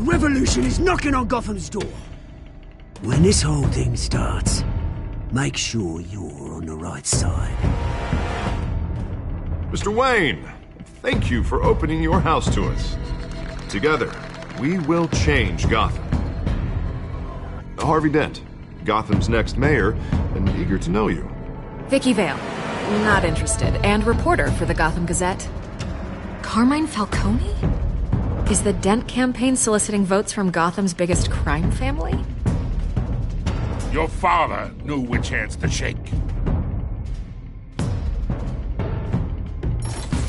revolution is knocking on Gotham's door. When this whole thing starts, make sure you're on the right side. Mr. Wayne, thank you for opening your house to us. Together, we will change Gotham. Harvey Dent, Gotham's next mayor, and eager to know you. Vicky Vale. Not interested. And reporter for the Gotham Gazette. Carmine Falcone? Is the Dent campaign soliciting votes from Gotham's biggest crime family? Your father knew which hands to shake.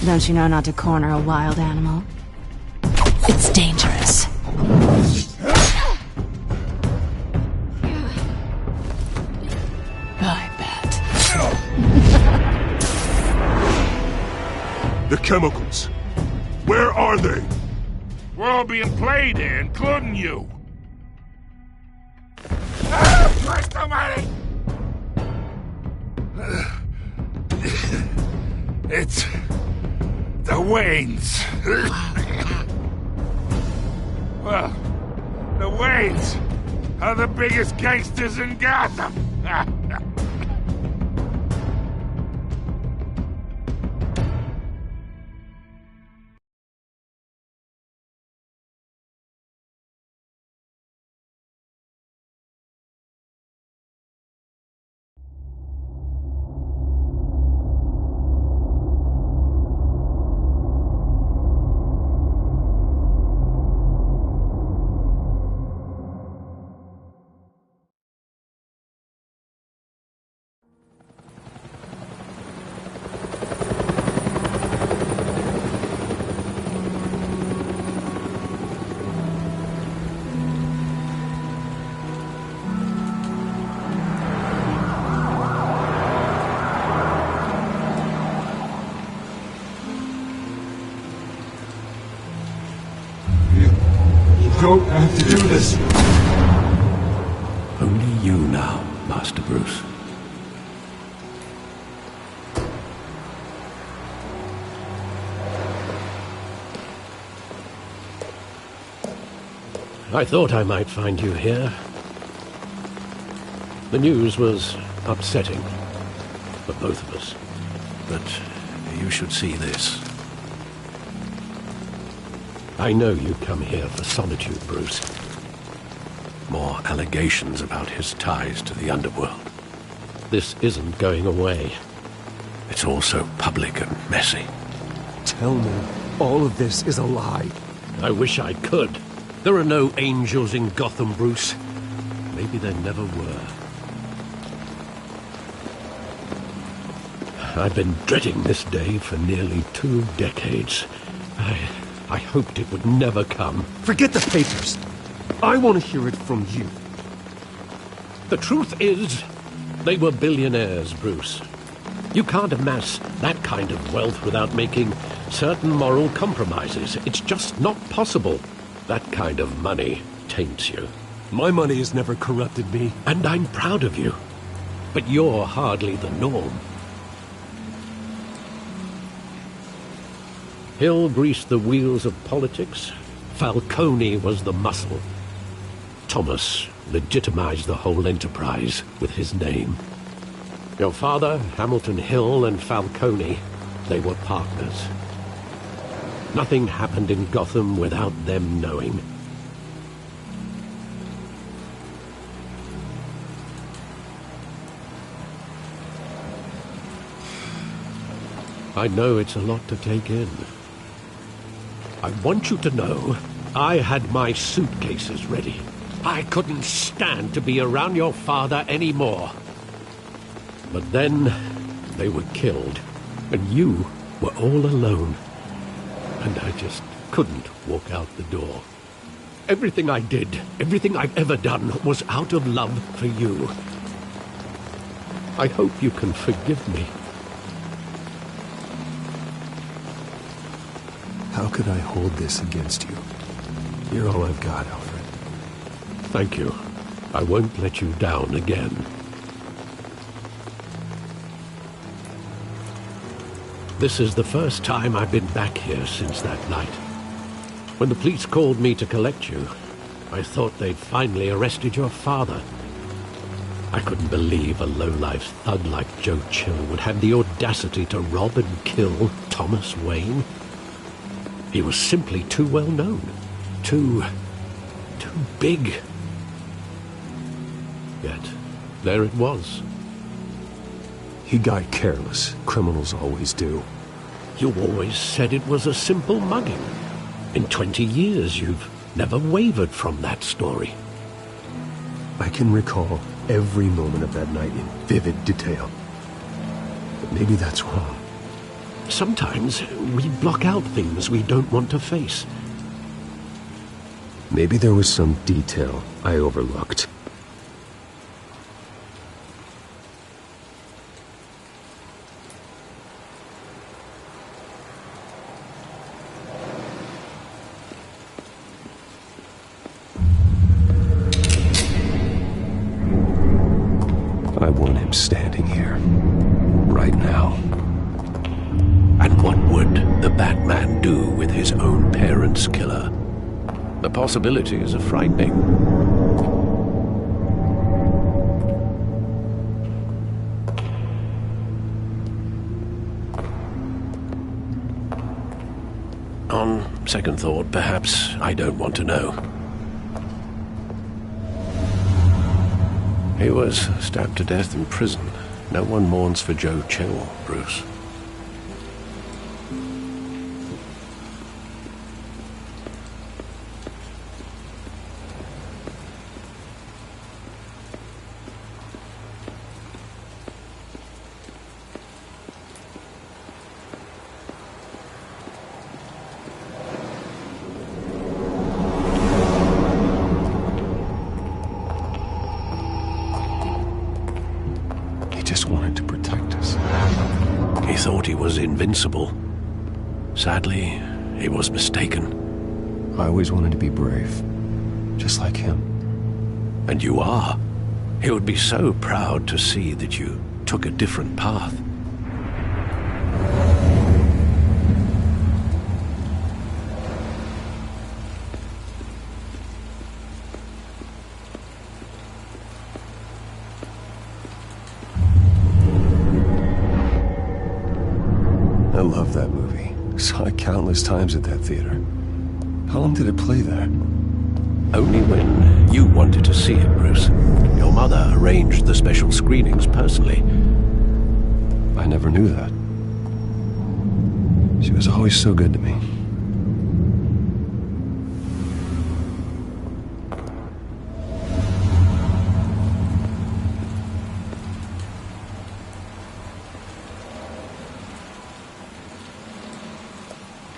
Don't you know not to corner a wild animal? It's dangerous. I bet. The chemicals. Where are they? We're all being played here, including you. Christ almighty! It's the Waynes. Well, the Waynes are the biggest gangsters in Gotham. Don't have to do this. Only you now, Master Bruce. I thought I might find you here. The news was upsetting for both of us. But you should see this. I know you come here for solitude, Bruce. More allegations about his ties to the underworld. This isn't going away. It's all so public and messy. Tell me, all of this is a lie. I wish I could. There are no angels in Gotham, Bruce. Maybe there never were. I've been dreading this day for nearly 2 decades. I hoped it would never come. Forget the papers. I want to hear it from you. The truth is, they were billionaires, Bruce. You can't amass that kind of wealth without making certain moral compromises. It's just not possible. That kind of money taints you. My money has never corrupted me. And I'm proud of you. But you're hardly the norm. Hill greased the wheels of politics. Falcone was the muscle. Thomas legitimized the whole enterprise with his name. Your father, Hamilton Hill, and Falcone, they were partners. Nothing happened in Gotham without them knowing. I know it's a lot to take in. I want you to know, I had my suitcases ready. I couldn't stand to be around your father anymore. But then, they were killed, and you were all alone. And I just couldn't walk out the door. Everything I did, everything I've ever done, was out of love for you. I hope you can forgive me. How could I hold this against you? You're all I've got, Alfred. Thank you. I won't let you down again. This is the first time I've been back here since that night. When the police called me to collect you, I thought they'd finally arrested your father. I couldn't believe a low-life thug like Joe Chill would have the audacity to rob and kill Thomas Wayne. He was simply too well known. Too big. Yet, there it was. He got careless. Criminals always do. You always said it was a simple mugging. In 20 years, you've never wavered from that story. I can recall every moment of that night in vivid detail. But maybe that's wrong. Sometimes we block out things we don't want to face. Maybe there was some detail I overlooked. I want him standing here, right now. And what would the Batman do with his own parents' killer? The possibilities are frightening. On second thought, perhaps I don't want to know. He was stabbed to death in prison. No one mourns for Joe Chill, Bruce. Wanted to protect us. He thought he was invincible. Sadly, he was mistaken. I always wanted to be brave, just like him. And you are. He would be so proud to see that you took a different path. I love that movie. Saw it countless times at that theater. How long did it play there? Only when you wanted to see it, Bruce. Your mother arranged the special screenings personally. I never knew that. She was always so good to me.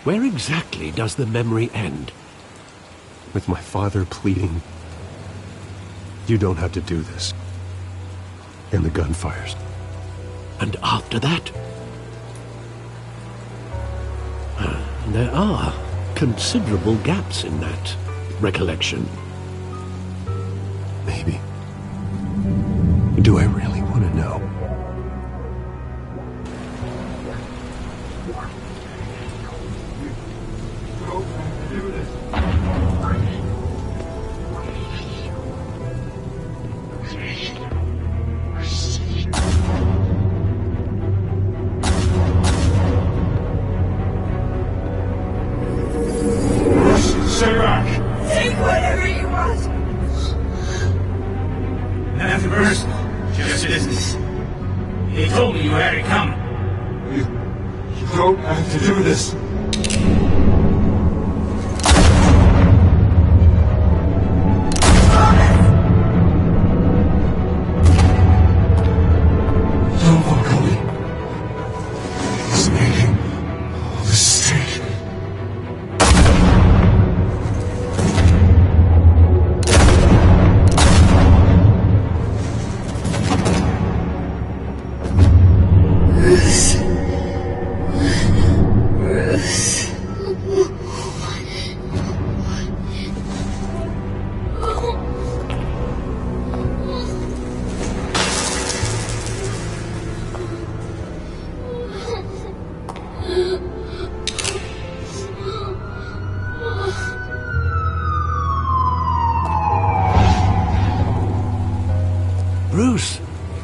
Where exactly does the memory end? With my father pleading, "You don't have to do this." And the gun fires. And after that? There are considerable gaps in that recollection. Maybe. Do I really want to know? Take whatever you want. Nothing personal, just business. He told me you had it coming. You don't have to do this. Don't walk away. He's making a mistake.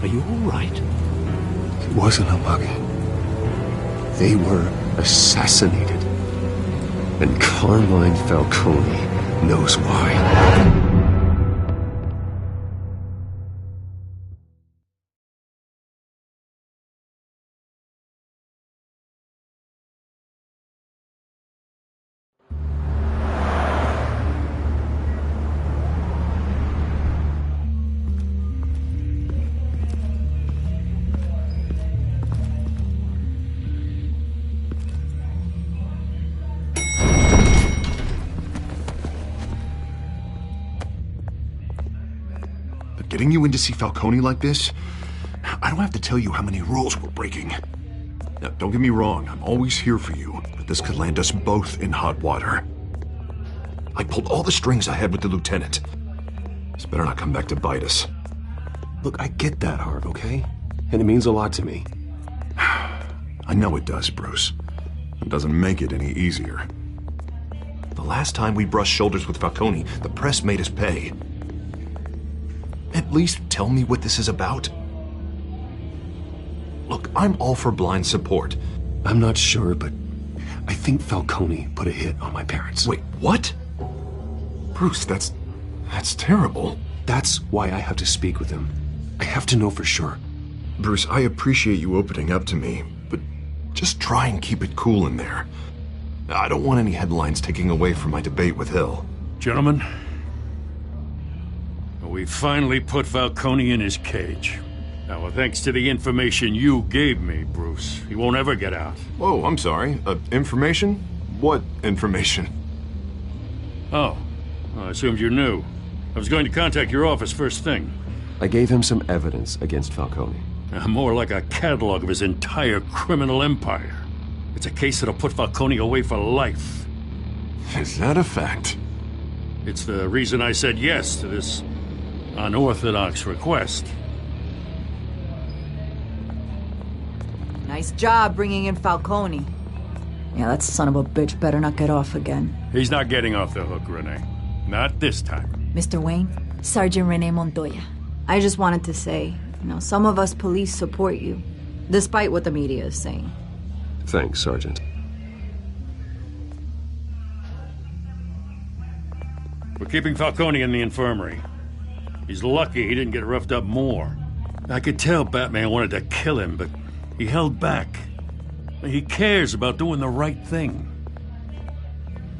Are you all right? It wasn't a bug. They were assassinated. And Carmine Falcone knows why. Getting you in to see Falcone like this? I don't have to tell you how many rules we're breaking. Now, don't get me wrong, I'm always here for you, but this could land us both in hot water. I pulled all the strings I had with the lieutenant. This better not come back to bite us. Look, I get that, Harv, okay? And it means a lot to me. I know it does, Bruce. It doesn't make it any easier. The last time we brushed shoulders with Falcone, the press made us pay. At least tell me what this is about. Look, I'm all for blind support. I'm not sure, but I think Falcone put a hit on my parents. Wait, what? Bruce, that's terrible. That's why I have to speak with him. I have to know for sure. Bruce, I appreciate you opening up to me, but just try and keep it cool in there. I don't want any headlines taking away from my debate with Hill. Gentlemen, we finally put Falcone in his cage. Now, thanks to the information you gave me, Bruce, he won't ever get out. Whoa, I'm sorry. Information? What information? Oh, I assumed you knew. I was going to contact your office first thing. I gave him some evidence against Falcone. More like a catalog of his entire criminal empire. It's a case that'll put Falcone away for life. Is that a fact? It's the reason I said yes to this unorthodox request. Nice job bringing in Falcone. Yeah, that son of a bitch better not get off again. He's not getting off the hook, Renee. Not this time. Mr. Wayne, Sergeant Renee Montoya. I just wanted to say, some of us police support you, despite what the media is saying. Thanks, Sergeant. We're keeping Falcone in the infirmary. He's lucky he didn't get roughed up more. I could tell Batman wanted to kill him, but he held back. He cares about doing the right thing.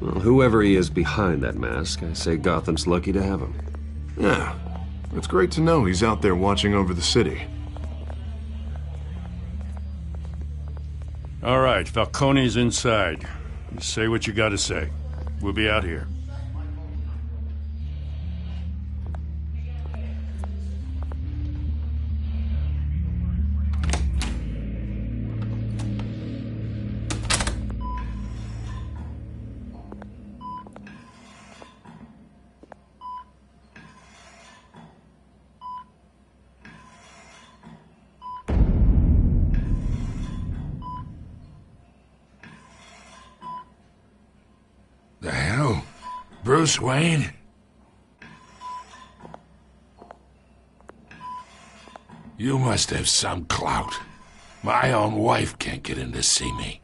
Well, whoever he is behind that mask, I say Gotham's lucky to have him. Yeah, it's great to know he's out there watching over the city. All right, Falcone's inside. You say what you gotta say. We'll be out here. The hell? Bruce Wayne? You must have some clout. My own wife can't get in to see me.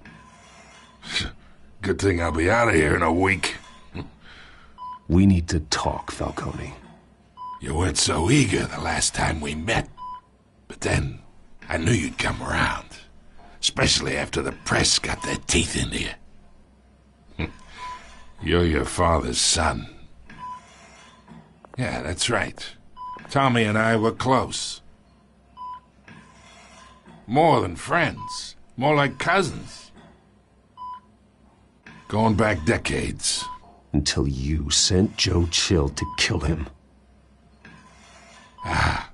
Good thing I'll be out of here in a week. We need to talk, Falcone. You weren't so eager the last time we met. But then, I knew you'd come around. Especially after the press got their teeth into you. You're your father's son. Yeah, that's right. Tommy and I were close. More than friends. More like cousins. Going back decades. Until you sent Joe Chill to kill him. Ah,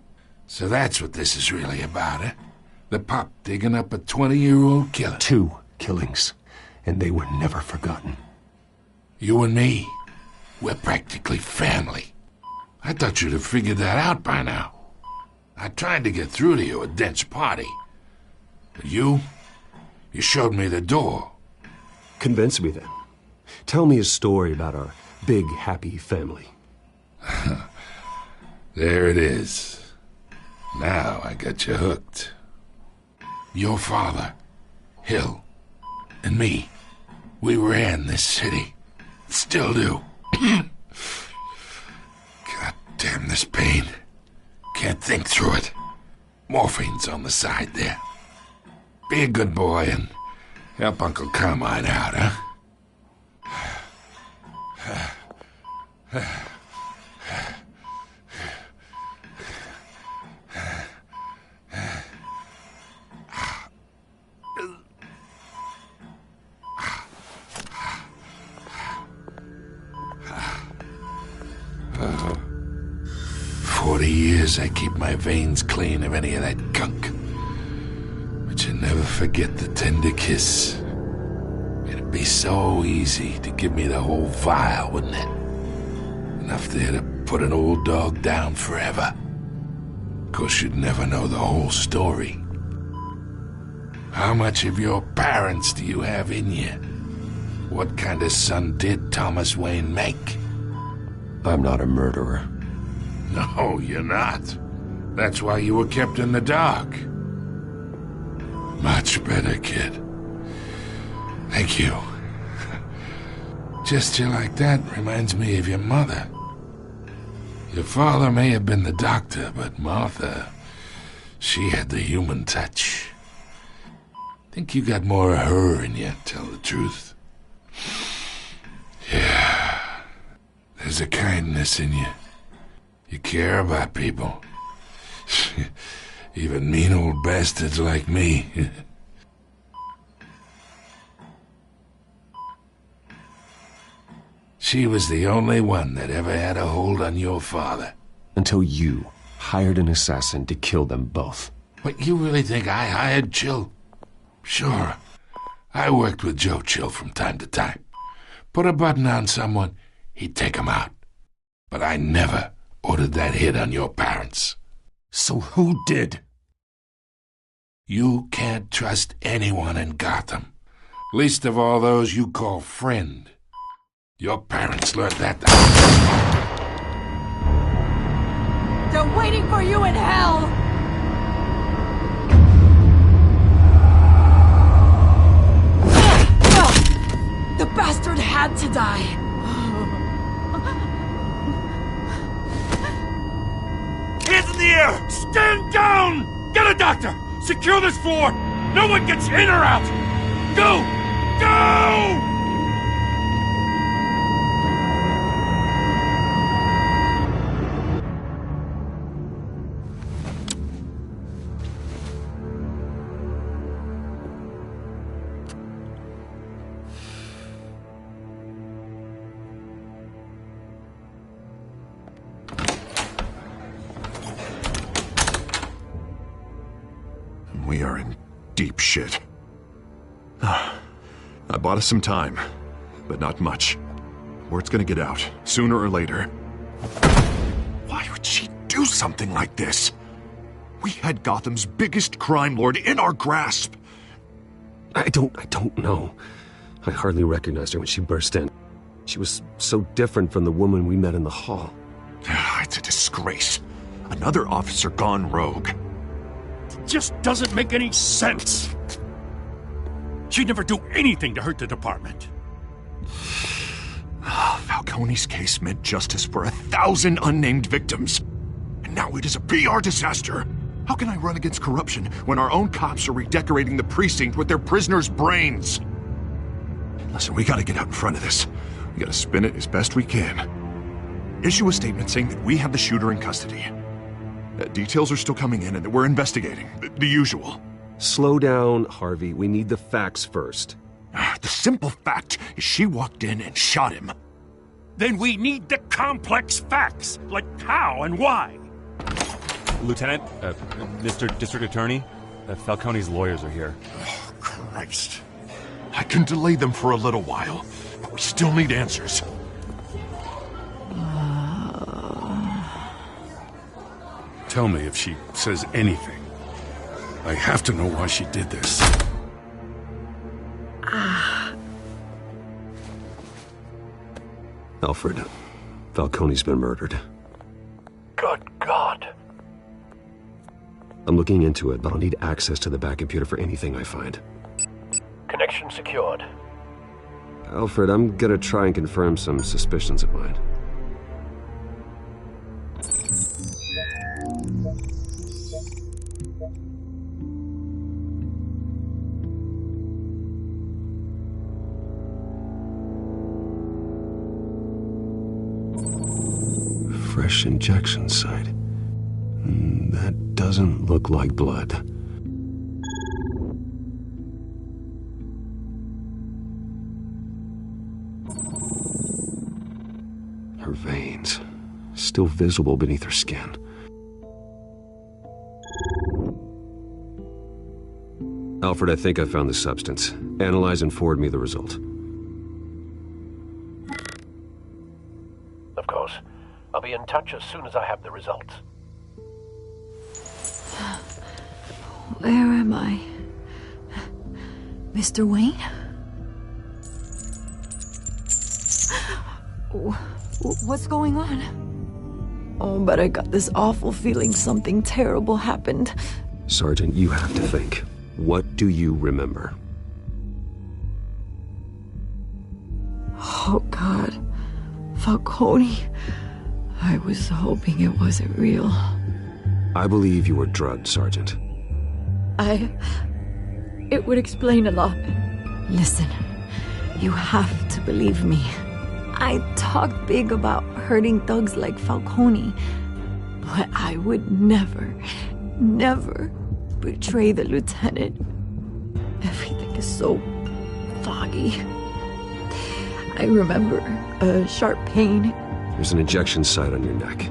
so that's what this is really about, eh? The pup digging up a 20-year-old killer. 2 killings, and they were never forgotten. You and me, we're practically family. I thought you'd have figured that out by now. I tried to get through to you at Dent's party. But you showed me the door. Convince me then. Tell me a story about our big, happy family. There it is. Now I got you hooked. Your father, Hill, and me, we ran this city. Still do. God damn this pain. Can't think through it. Morphine's on the side there. Be a good boy and help Uncle Carmine out, huh? Oh, 40 years I keep my veins clean of any of that gunk. But you never forget the tender kiss. It'd be so easy to give me the whole vial, wouldn't it? Enough there to put an old dog down forever. Of course, you'd never know the whole story. How much of your parents do you have in you? What kind of son did Thomas Wayne make? I'm not a murderer. No, you're not. That's why you were kept in the dark. Much better, kid. Thank you. Gesture like that reminds me of your mother. Your father may have been the doctor, but Martha, she had the human touch. Think you got more of her in you, tell the truth. Yeah. There's a kindness in you. You care about people. Even mean old bastards like me. She was the only one that ever had a hold on your father. Until you hired an assassin to kill them both. What, you really think I hired Chill? Sure. I worked with Joe Chill from time to time. Put a button on someone, he'd take him out. But I never ordered that hit on your parents. So who did? You can't trust anyone in Gotham. Least of all those you call friend. Your parents learned that. They're waiting for you in hell! The bastard had to die. Hands in the air! Stand down! Get a doctor! Secure this floor! No one gets in or out! Go! Go! We are in deep shit. I bought us some time, but not much. Word's gonna get out, sooner or later. Why would she do something like this? We had Gotham's biggest crime lord in our grasp. I don't know. I hardly recognized her when she burst in. She was so different from the woman we met in the hall. It's a disgrace. Another officer gone rogue. Just doesn't make any sense. She'd never do anything to hurt the department. Falcone's case meant justice for 1,000 unnamed victims. And now it is a PR disaster. How can I run against corruption when our own cops are redecorating the precinct with their prisoners' brains? Listen, we gotta get out in front of this. We gotta spin it as best we can. Issue a statement saying that we have the shooter in custody. Details are still coming in and that we're investigating. The usual. Slow down, Harvey. We need the facts first. The simple fact is she walked in and shot him. Then we need the complex facts, like how and why. Lieutenant, Mr. District Attorney, Falcone's lawyers are here. Oh, Christ. I can delay them for a little while, but we still need answers. Tell me if she says anything. I have to know why she did this. Alfred, Falcone's been murdered. Good God. I'm looking into it, but I'll need access to the back computer for anything I find. Connection secured. Alfred, I'm gonna try and confirm some suspicions of mine. Fresh injection site. That doesn't look like blood. Her veins, still visible beneath her skin. Alfred, I think I found the substance. Analyze and forward me the result. Of course. I'll be in touch as soon as I have the results. Where am I? Mr. Wayne? What's going on? Oh, but I got this awful feeling something terrible happened. Sergeant, you have to think. What do you remember? Oh, God. Falcone. I was hoping it wasn't real. I believe you were drugged, Sergeant. It would explain a lot. Listen, you have to believe me. I talked big about hurting thugs like Falcone, but I would never betray the lieutenant. Everything is so foggy. I remember a sharp pain. There's an injection site on your neck.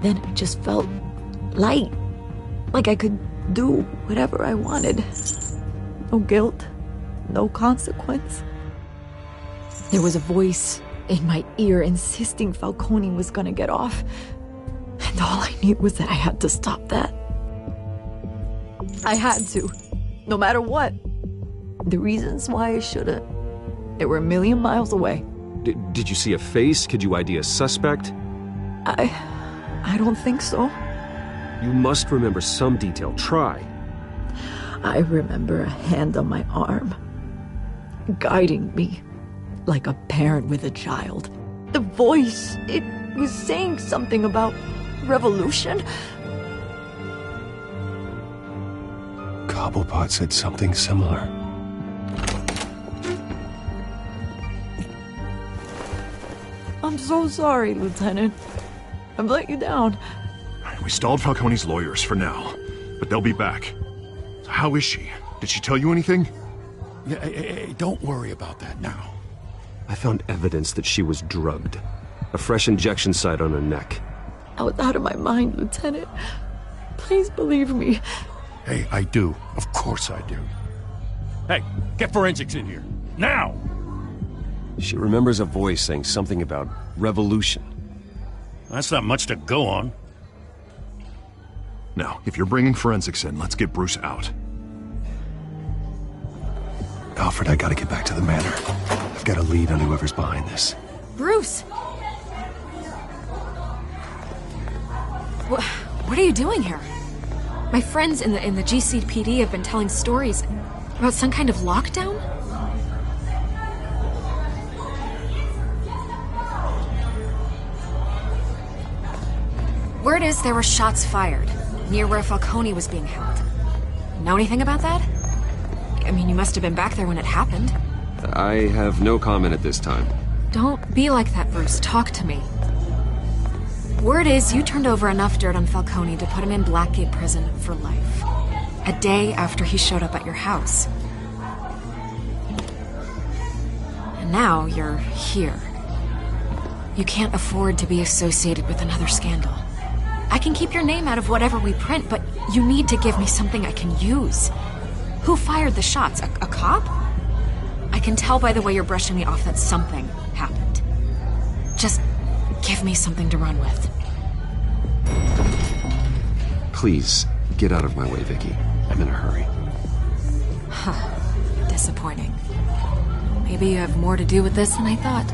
Then I just felt light, like I could do whatever I wanted. No guilt, no consequence. There was a voice in my ear insisting Falcone was gonna get off. And all I knew was that I had to stop that. I had to, no matter what. The reasons why I shouldn't, they were a million miles away. Did you see a face? Could you ID a suspect? I don't think so. You must remember some detail. Try. I remember a hand on my arm, guiding me like a parent with a child. The voice, it was saying something about revolution. Cobblepot said something similar. I'm so sorry, Lieutenant. I've let you down. We stalled Falcone's lawyers for now, but they'll be back. So how is she? Did she tell you anything? Hey, don't worry about that now. I found evidence that she was drugged. A fresh injection site on her neck. I was out of my mind, Lieutenant. Please believe me. Hey, I do. Of course I do. Hey, get forensics in here. Now! She remembers a voice saying something about revolution. That's not much to go on. Now, if you're bringing forensics in, let's get Bruce out. Alfred, I gotta get back to the manor. I've got a lead on whoever's behind this. Bruce! What are you doing here? My friends in the GCPD have been telling stories about some kind of lockdown? Word is there were shots fired near where Falcone was being held. Know anything about that? I mean, you must have been back there when it happened. I have no comment at this time. Don't be like that, Bruce. Talk to me. Word is you turned over enough dirt on Falcone to put him in Blackgate Prison for life. A day after he showed up at your house. And now you're here. You can't afford to be associated with another scandal. I can keep your name out of whatever we print, but you need to give me something I can use. Who fired the shots? A cop? I can tell by the way you're brushing me off that something happened. Just give me something to run with. Please, get out of my way, Vicky. I'm in a hurry. Huh. Disappointing. Maybe you have more to do with this than I thought.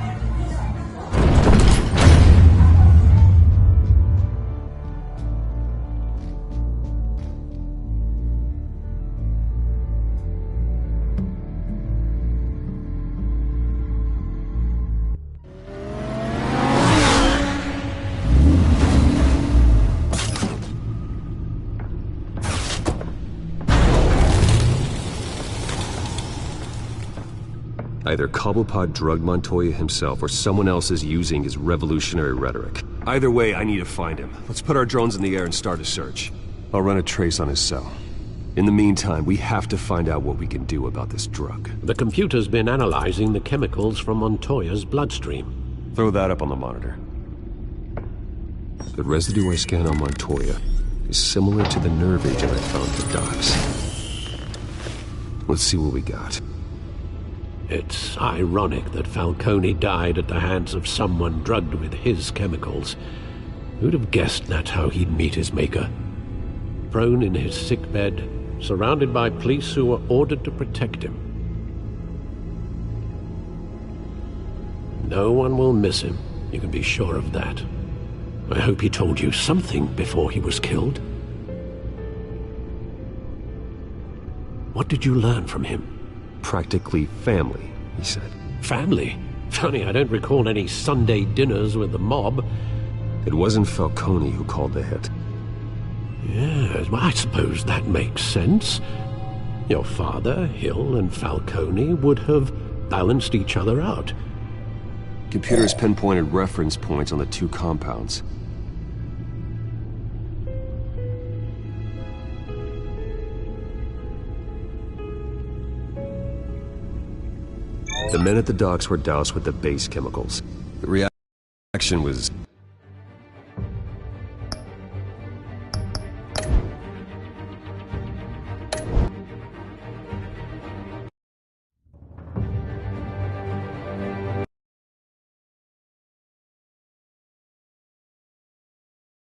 Either Cobblepot drugged Montoya himself, or someone else is using his revolutionary rhetoric. Either way, I need to find him. Let's put our drones in the air and start a search. I'll run a trace on his cell. In the meantime, we have to find out what we can do about this drug. The computer's been analyzing the chemicals from Montoya's bloodstream. Throw that up on the monitor. The residue I scanned on Montoya is similar to the nerve agent I found at the docks. Let's see what we got. It's ironic that Falcone died at the hands of someone drugged with his chemicals. Who'd have guessed that's how he'd meet his maker? Prone in his sickbed, surrounded by police who were ordered to protect him. No one will miss him, you can be sure of that. I hope he told you something before he was killed. What did you learn from him? Practically family, he said. Family? Funny, I don't recall any Sunday dinners with the mob. It wasn't Falcone who called the hit. Yes, well, I suppose that makes sense. Your father, Hill, and Falcone would have balanced each other out. Computers pinpointed reference points on the two compounds. The men at the docks were doused with the base chemicals. The reaction was